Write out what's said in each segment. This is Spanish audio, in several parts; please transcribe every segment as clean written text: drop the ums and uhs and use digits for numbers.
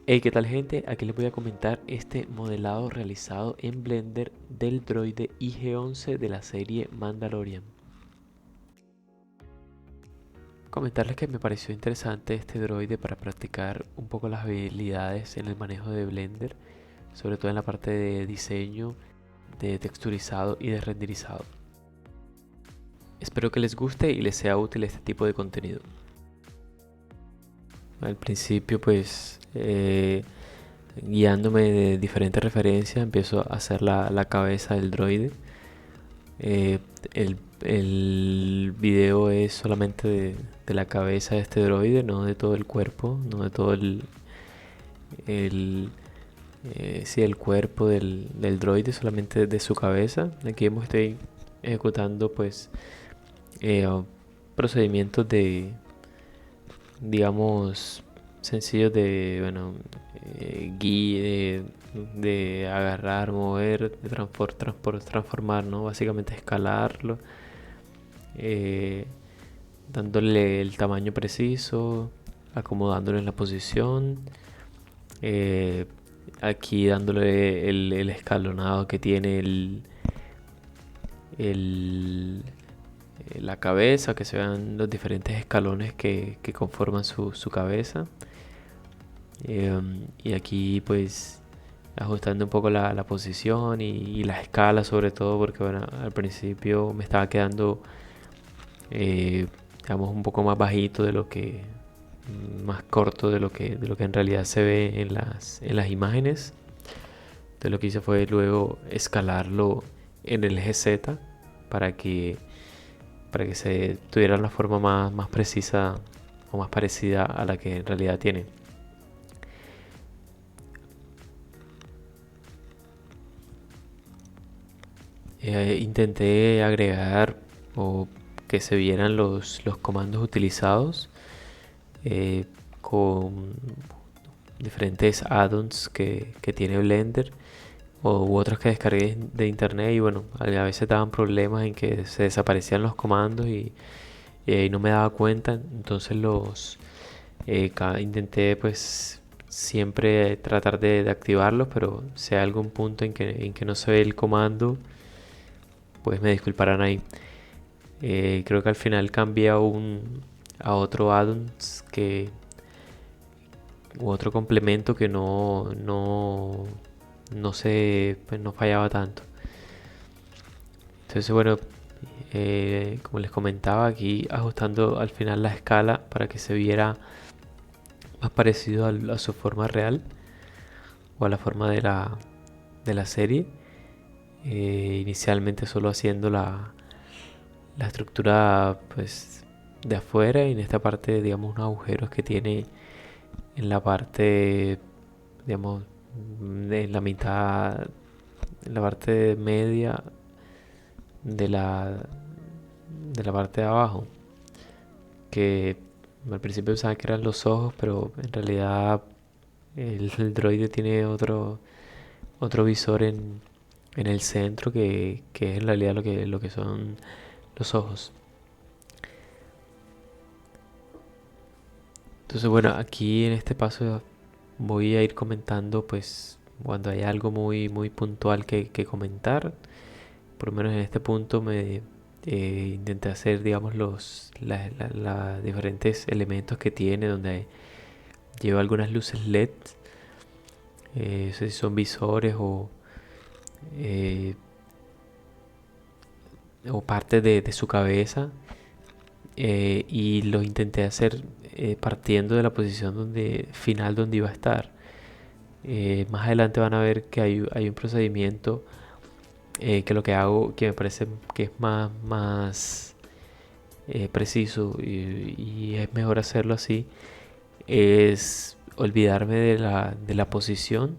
Hey, ¿qué tal gente? Aquí les voy a comentar este modelado realizado en Blender del droide IG-11 de la serie Mandalorian. Comentarles que me pareció interesante este droide para practicar un poco las habilidades en el manejo de Blender, sobre todo en la parte de diseño, de texturizado y de renderizado. Espero que les guste y les sea útil este tipo de contenido. Al principio guiándome de diferentes referencias, empiezo a hacer la cabeza del droide. Eh, el video es solamente de la cabeza de este droide, no de todo el cuerpo, no de todo el, sí, el cuerpo del droide, solamente de su cabeza. Aquí estoy ejecutando eh, procedimientos digamos, sencillos de agarrar, mover, de transformar, ¿no? Básicamente escalarlo, eh, dándole el tamaño preciso, acomodándolo en la posición, eh, aquí dándole el escalonado que tiene el- la cabeza, que se vean los diferentes escalones que conforman su cabeza. Y aquí ajustando un poco la posición y la escala sobre todo porque bueno, al principio me estaba quedando eh, digamos un poco más bajito de lo que más corto de lo que en realidad se ve en las imágenes. Entonces lo que hice fue luego escalarlo en el eje Z para que para que se tuviera la forma más precisa o más parecida a la que en realidad tiene. Intenté agregar o que se vieran los comandos utilizados eh, con diferentes add-ons que tiene Blender u otros que descargué de internet y bueno, a veces daban problemas en que se desaparecían los comandos y no me daba cuenta, entonces intenté siempre tratar de activarlos, pero si hay algún punto en que no se ve el comando, pues me disculparán ahí. Creo que al final cambié a otro add-ons u otro complemento que no fallaba tanto. Entonces, bueno, como les comentaba, aquí ajustando al final la escala para que se viera más parecido a su forma real o a la forma de la serie. Inicialmente solo haciendo la estructura de afuera y en esta parte digamos unos agujeros que tiene en la parte digamos de la mitad, en la parte media de la parte de abajo, que al principio pensaba que eran los ojos, pero en realidad el droide tiene otro visor en el centro que es en realidad lo que son los ojos. Entonces bueno, aquí en este paso voy a ir comentando cuando hay algo muy puntual que comentar. Por lo menos en este punto intenté hacer digamos los diferentes elementos que tiene donde lleva algunas luces LED, no sé si son visores eh, o parte de su cabeza, y lo intenté hacer partiendo de la posición final donde iba a estar. Más adelante van a ver que hay un procedimiento que lo que hago, que me parece que es más preciso y es mejor hacerlo así, es olvidarme de la posición.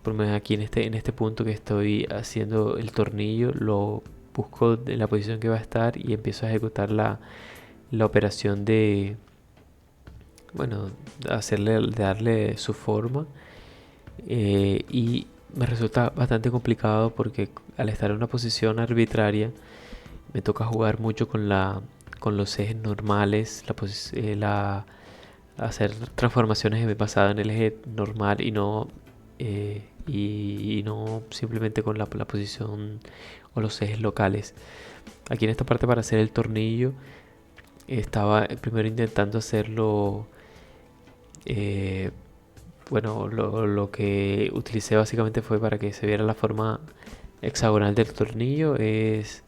Por lo menos aquí en este punto que estoy haciendo el tornillo, lo busco en la posición que va a estar y empiezo a ejecutar la operación bueno, darle su forma. Y me resulta bastante complicado porque al estar en una posición arbitraria me toca jugar mucho con los ejes normales, hacer transformaciones basadas en el eje normal y no simplemente con la posición o los ejes locales. Aquí en esta parte, para hacer el tornillo, estaba primero intentando hacerlo. eh, bueno, lo que utilicé básicamente fue, para que se viera la forma hexagonal del tornillo, es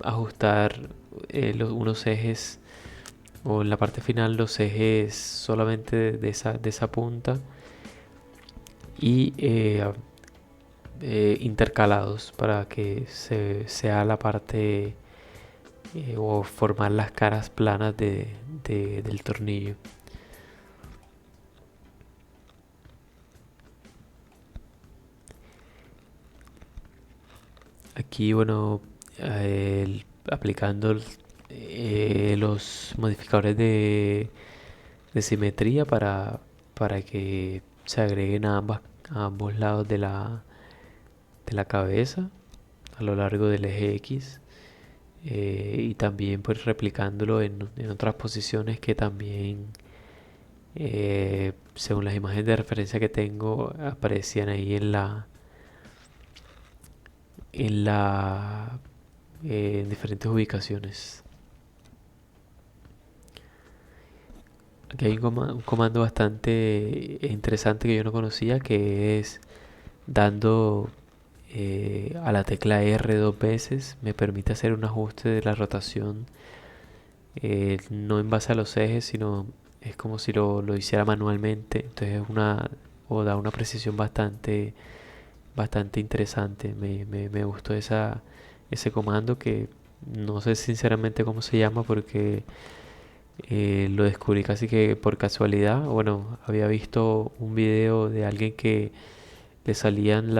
ajustar unos ejes, o en la parte final los ejes solamente de esa punta, y intercalados para que sea la parte, o formar las caras planas del tornillo. Aquí, bueno, aplicando los modificadores de simetría para que se agreguen a ambos lados de la cabeza a lo largo del eje X, y también pues replicándolo en otras posiciones que también, según las imágenes de referencia que tengo, aparecían ahí en la en diferentes ubicaciones. Aquí hay un comando bastante interesante que yo no conocía, que es dando a la tecla R dos veces. Me permite hacer un ajuste de la rotación, no en base a los ejes, sino es como si lo hiciera manualmente. Entonces da una precisión bastante interesante. Me gustó ese comando, que no sé sinceramente cómo se llama, porque lo descubrí casi que por casualidad. Bueno, había visto un video de alguien que le salían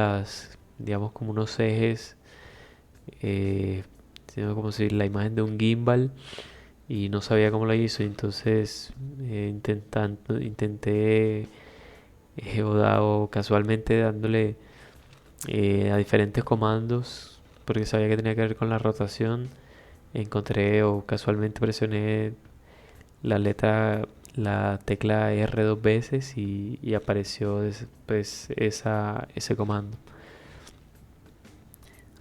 digamos, como unos ejes, eh, sino como si la imagen de un gimbal, y no sabía cómo lo hizo. Entonces, intenté, o casualmente dándole a diferentes comandos, porque sabía que tenía que ver con la rotación, encontré, o casualmente presioné la letra, la tecla R dos veces, y apareció pues ese comando.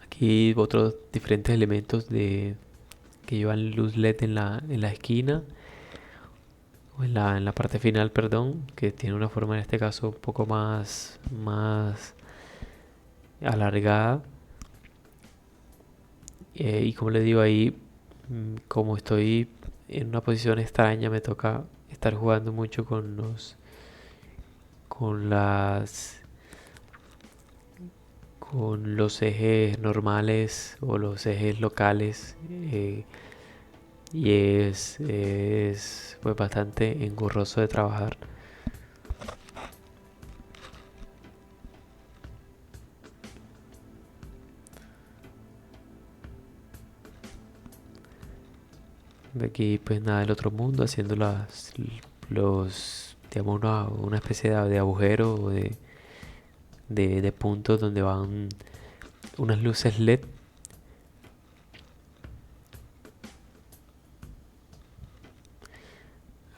Aquí otros diferentes elementos que llevan luz LED en la esquina, o en la parte final, perdón, que tiene una forma en este caso un poco más alargada. Y como les digo ahí, como estoy en una posición extraña, me toca estar jugando mucho con las con los ejes normales o los ejes locales, y es pues bastante engorroso de trabajar. Aquí pues nada del otro mundo, haciendo digamos, una especie de agujero, o de puntos donde van unas luces LED.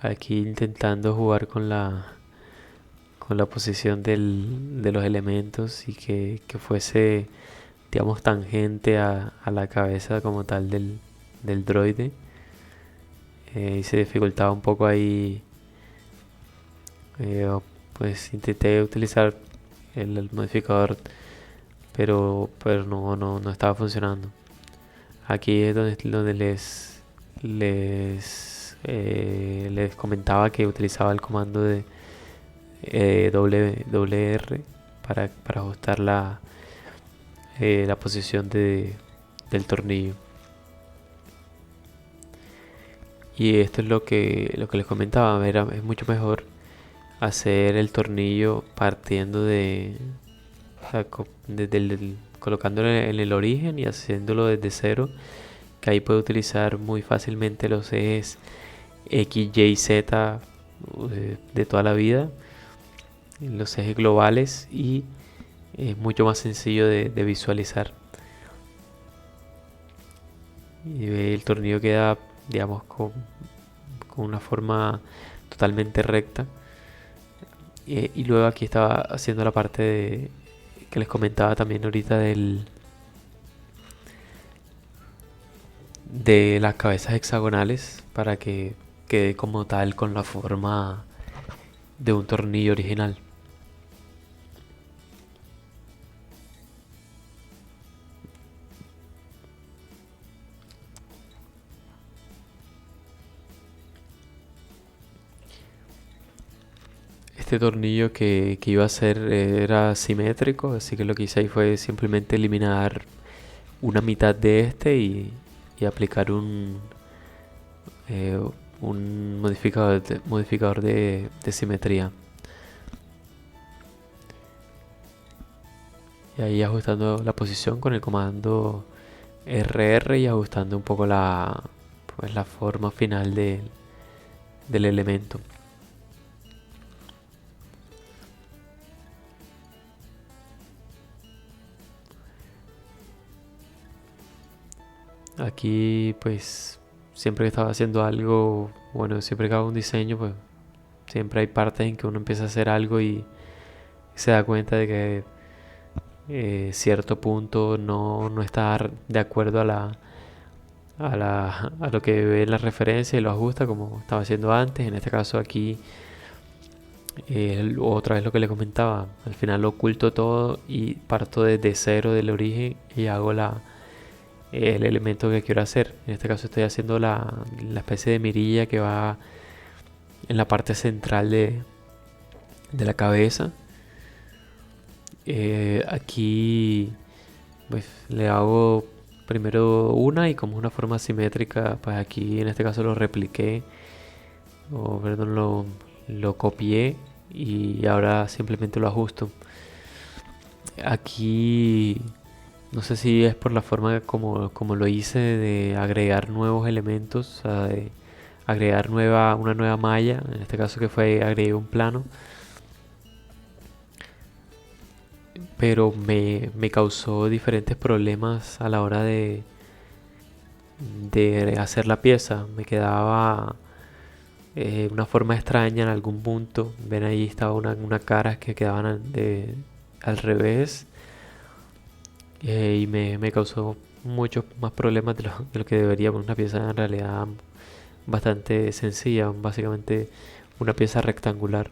Aquí intentando jugar con la posición de los elementos, y que fuese, digamos, tangente a la cabeza como tal del droide. Y se dificultaba un poco ahí. Pues intenté utilizar el modificador, pero no estaba funcionando. Aquí es donde les comentaba que utilizaba el comando de WR para ajustar la posición del tornillo. Y esto es lo que les comentaba. Es mucho mejor hacer el tornillo partiendo o sea, colocándolo en el origen y haciéndolo desde cero, que ahí puede utilizar muy fácilmente los ejes X, Y, Z de toda la vida, los ejes globales, y es mucho más sencillo de visualizar. Y el tornillo queda, digamos, con con una forma totalmente recta. Y luego aquí estaba haciendo la parte que les comentaba también ahorita de las cabezas hexagonales para que quede como tal con la forma de un tornillo original. Este tornillo que iba a hacer era simétrico, así que lo que hice ahí fue simplemente eliminar una mitad de este y aplicar eh, un modificador de simetría. Y ahí ajustando la posición con el comando RR y ajustando un poco pues la forma final del elemento. Aquí pues siempre que estaba haciendo algo, bueno, siempre que hago un diseño, pues siempre hay partes en que uno empieza a hacer algo y se da cuenta de que cierto punto no está de acuerdo a lo que ve en la referencia y lo ajusta como estaba haciendo antes. En este caso aquí, otra vez lo que le comentaba, al final lo oculto todo y parto desde cero del origen y hago el elemento que quiero hacer. En este caso estoy haciendo la especie de mirilla que va en la parte central de la cabeza. Aquí pues le hago primero una y como es una forma simétrica, pues aquí en este caso lo repliqué o perdón, lo copié y ahora simplemente lo ajusto. Aquí no sé si es por la forma como lo hice de agregar nuevos elementos, o sea, de agregar una nueva malla, en este caso que fue agregué un plano, pero me causó diferentes problemas a la hora de hacer la pieza. Me quedaba una forma extraña en algún punto. Ven ahí estaba una cara que quedaban al revés y me causó muchos más problemas de lo que debería, porque una pieza en realidad bastante sencilla, básicamente una pieza rectangular.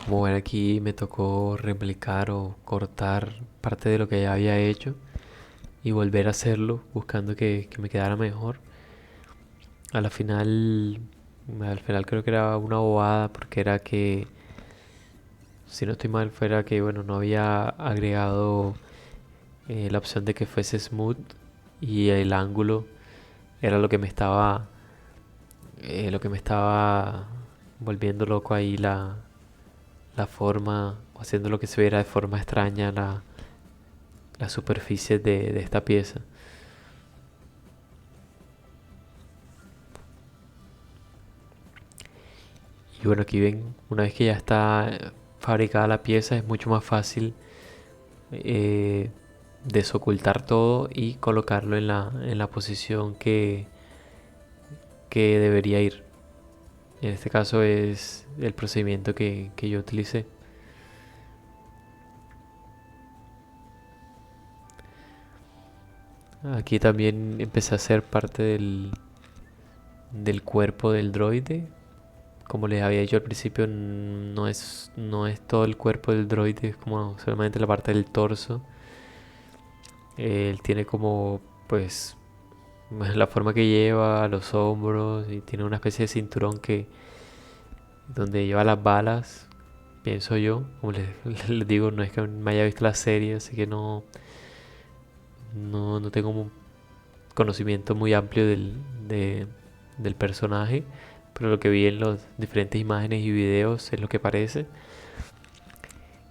Como ven aquí me tocó replicar o cortar parte de lo que ya había hecho y volver a hacerlo buscando que me quedara mejor. A la final, al final creo que era una bobada porque era que, si no estoy mal, fuera que bueno, no había agregado la opción de que fuese smooth y el ángulo era lo que me estaba volviendo loco ahí la forma, o haciendo lo que se viera de forma extraña la superficie de esta pieza. Y bueno, aquí ven, una vez que ya está fabricada la pieza, es mucho más fácil eh, desocultar todo y colocarlo en la posición que debería ir. En este caso es el procedimiento que yo utilicé. Aquí también empecé a hacer parte del cuerpo del droide. Como les había dicho al principio, no es todo el cuerpo del droide, es como solamente la parte del torso. Él tiene como, pues, la forma que lleva, los hombros y tiene una especie de cinturón donde lleva las balas, pienso yo. Como les digo, no es que me haya visto la serie, así que no tengo un conocimiento muy amplio del personaje, pero lo que vi en las diferentes imágenes y videos es lo que parece.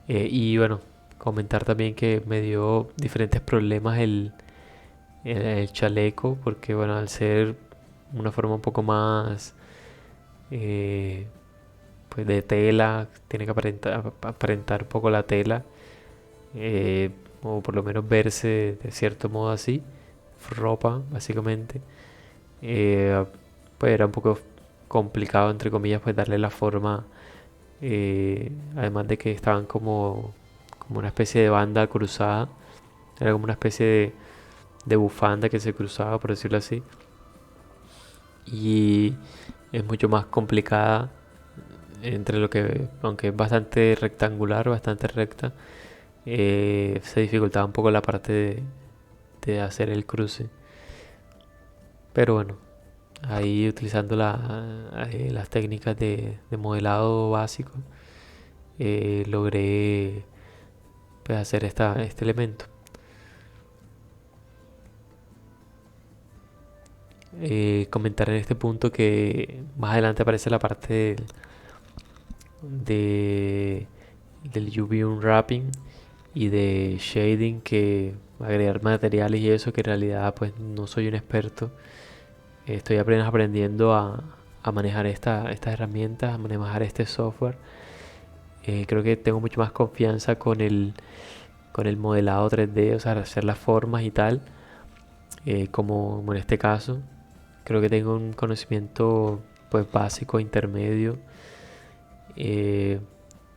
Y bueno, comentar también que me dio diferentes problemas el chaleco, porque bueno, al ser una forma un poco más eh, pues de tela, tiene que aparentar un poco la tela, eh, o por lo menos verse de cierto modo así, ropa básicamente. Eh, pues era un poco complicado, entre comillas, pues darle la forma, además de que estaban como una especie de banda cruzada, era como una especie de bufanda que se cruzaba, por decirlo así, y es mucho más complicada entre lo que, aunque es bastante rectangular, bastante recta, se dificultaba un poco la parte de hacer el cruce. Pero bueno, ahí utilizando las técnicas de modelado básico, logré pues, hacer este elemento. Comentar en este punto que más adelante aparece la parte de- del UV unwrapping y de shading, que agregar materiales y eso, que en realidad pues no soy un experto. Estoy apenas aprendiendo a manejar estas herramientas, a manejar este software. Creo que tengo mucho más confianza con el modelado 3D, o sea, hacer las formas y tal, como en este caso. Creo que tengo un conocimiento pues básico, intermedio, eh,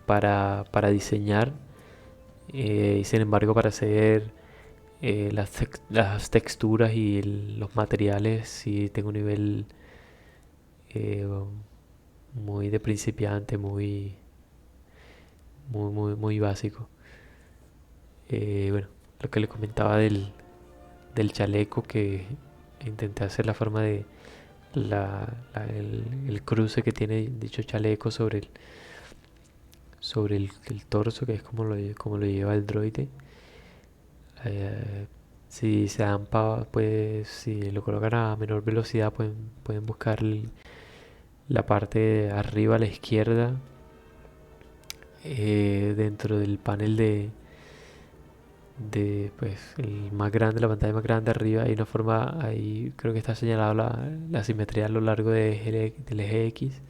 para diseñar, y sin embargo para hacer las texturas y los materiales sí tengo un nivel eh, muy de principiante, muy básico. Bueno, lo que le comentaba del chaleco, que intenté hacer la forma de el cruce que tiene dicho chaleco sobre el torso, que es como lo lleva el droide. Eh, si se dan pues si lo colocan a menor velocidad, pueden buscar la parte de arriba a la izquierda, dentro del panel de pues el más grande, la pantalla más grande arriba, hay una forma, ahí creo que está señalado la simetría a lo largo del eje X,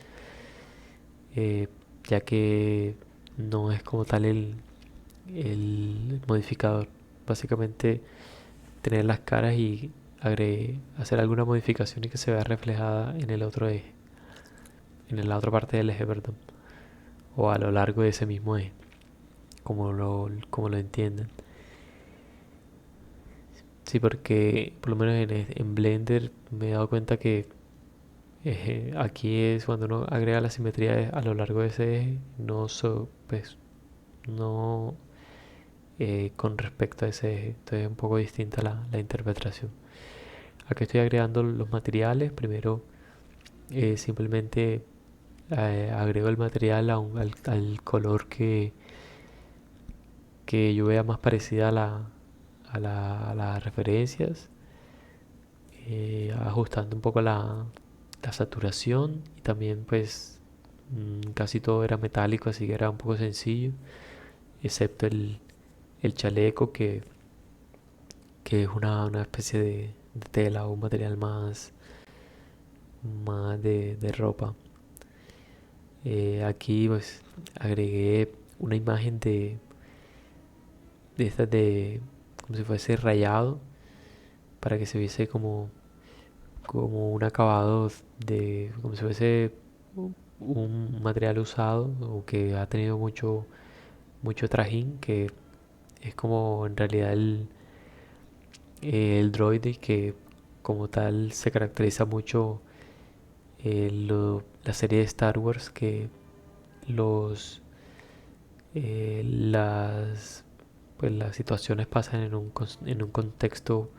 eh, ya que no es como tal el modificador. Básicamente tener las caras y hacer alguna modificación y que se vea reflejada en el otro eje, en la otra parte del eje, perdón, o a lo largo de ese mismo eje, como lo entiendan. Sí, porque por lo menos en Blender me he dado cuenta que aquí es cuando uno agrega la simetría a lo largo de ese eje, pues, no con respecto a ese eje. Entonces es un poco distinta la interpretación. Aquí estoy agregando los materiales. Primero simplemente agrego el material al color que yo vea más parecida a las referencias, ajustando un poco la saturación, y también pues casi todo era metálico, así que era un poco sencillo, excepto el chaleco, que es una especie de tela o un material más de ropa. Aquí pues agregué una imagen de estas como si fuese rayado, para que se viese como un acabado como si fuese un material usado o que ha tenido mucho trajín, que es como en realidad el droide, que como tal se caracteriza mucho la serie de Star Wars, que los las pues las situaciones pasan en un contexto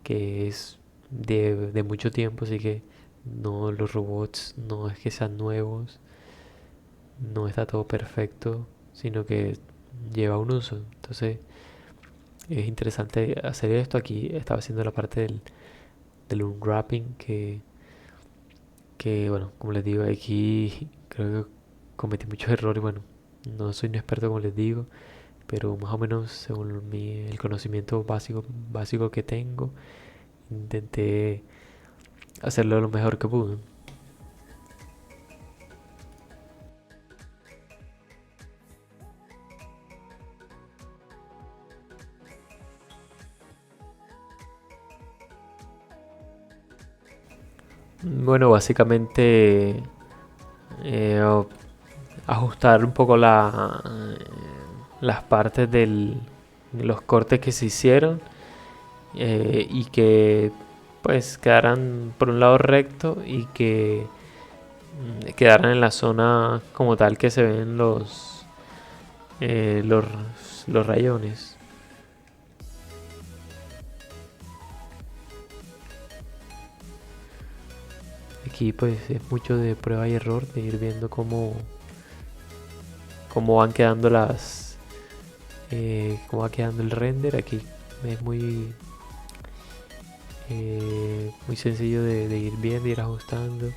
que es de mucho tiempo, así que no, los robots no es que sean nuevos, no está todo perfecto, sino que lleva un uso. Entonces es interesante hacer esto. Aquí estaba haciendo la parte del unwrapping que, bueno, como les digo, aquí creo que cometí muchos errores. Bueno, no soy un experto como les digo, pero más o menos según el conocimiento básico que tengo, intenté hacerlo lo mejor que pude. Bueno, básicamente eh, ajustar un poco las partes los cortes que se hicieron y que pues quedaran por un lado recto y que quedaran en la zona como tal que se ven eh, los, los rayones. Aquí pues es mucho de prueba y error, de ir viendo cómo van quedando cómo va quedando el render. Aquí es muy sencillo de ir viendo, de ir ajustando.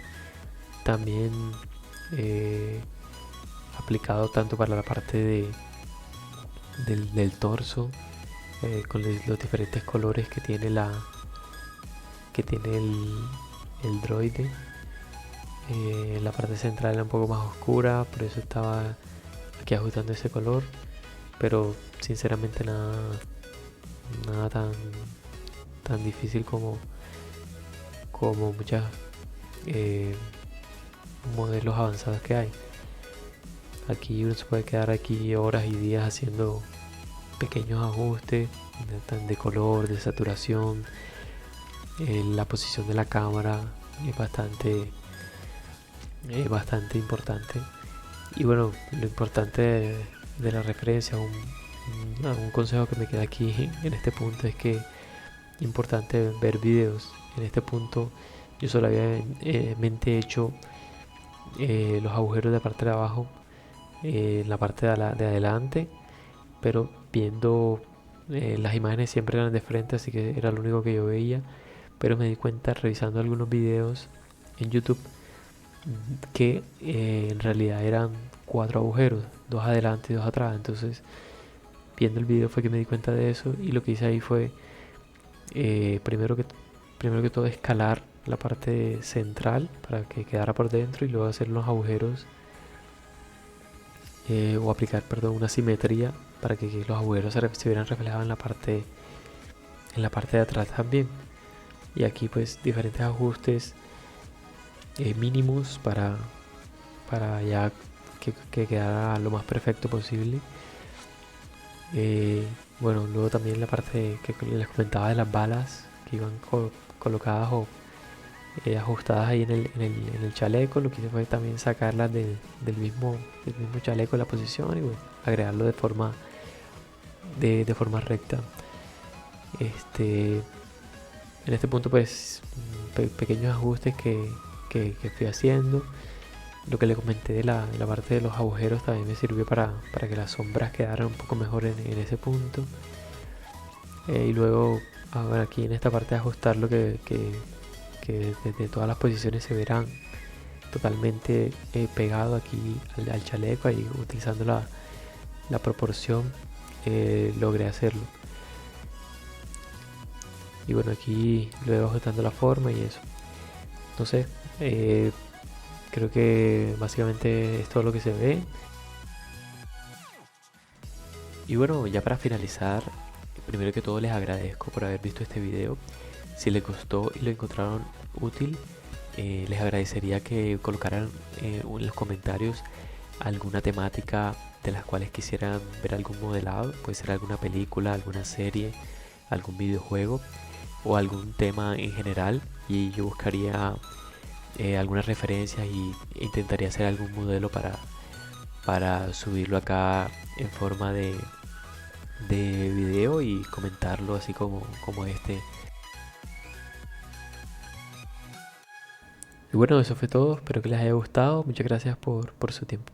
También eh, aplicado tanto para la parte del torso, con los diferentes colores que tiene el droide. La parte central era un poco más oscura, por eso estaba aquí ajustando ese color. Pero sinceramente nada tan difícil como muchos eh, modelos avanzados que hay. Aquí uno se puede quedar aquí horas y días haciendo pequeños ajustes de color, de saturación. La posición de la cámara es bastante importante. Y bueno, lo importante de la referencia, un consejo que me queda aquí en este punto es que es importante ver videos. En este punto yo solo había mente hecho los agujeros de la parte de abajo, en la parte de adelante, pero viendo las imágenes siempre eran de frente, así que era lo único que yo veía. Pero me di cuenta revisando algunos videos en YouTube que en realidad eran cuatro agujeros, dos adelante y dos atrás. Entonces, viendo el video fue que me di cuenta de eso y lo que hice ahí fue eh, primero que primero que todo escalar la parte central para que quedara por dentro y luego hacer los agujeros o aplicar, perdón, una simetría para que los agujeros se vieran reflejados en la parte de atrás también. Y aquí pues diferentes ajustes mínimos para ya que quedara lo más perfecto posible. Bueno, luego también la parte que les comentaba de las balas que iban colocadas o ajustadas ahí en el chaleco. Lo que hice fue también sacarlas del mismo chaleco, la posición y bueno, agregarlo de forma recta. Este, en este punto pues pequeños ajustes que fui haciendo. Lo que le comenté de la parte de los agujeros también me sirvió para que las sombras quedaran un poco mejor en ese punto. Y luego ahora aquí en esta parte de ajustar lo que desde todas las posiciones se verán totalmente pegado aquí al chaleco, ahí utilizando la proporción logré hacerlo. Y bueno, aquí luego ajustando la forma y eso. No sé, creo que básicamente es todo lo que se ve. Y bueno, ya para finalizar, primero que todo les agradezco por haber visto este video. Si les gustó y lo encontraron útil, les agradecería que colocaran en los comentarios alguna temática de las cuales quisieran ver algún modelado. Puede ser alguna película, alguna serie, algún videojuego o algún tema en general. Y yo buscaría algunas referencias y intentaría hacer algún modelo para subirlo acá en forma de video y comentarlo así como este. Y bueno, eso fue todo. Espero que les haya gustado. Muchas gracias por su tiempo.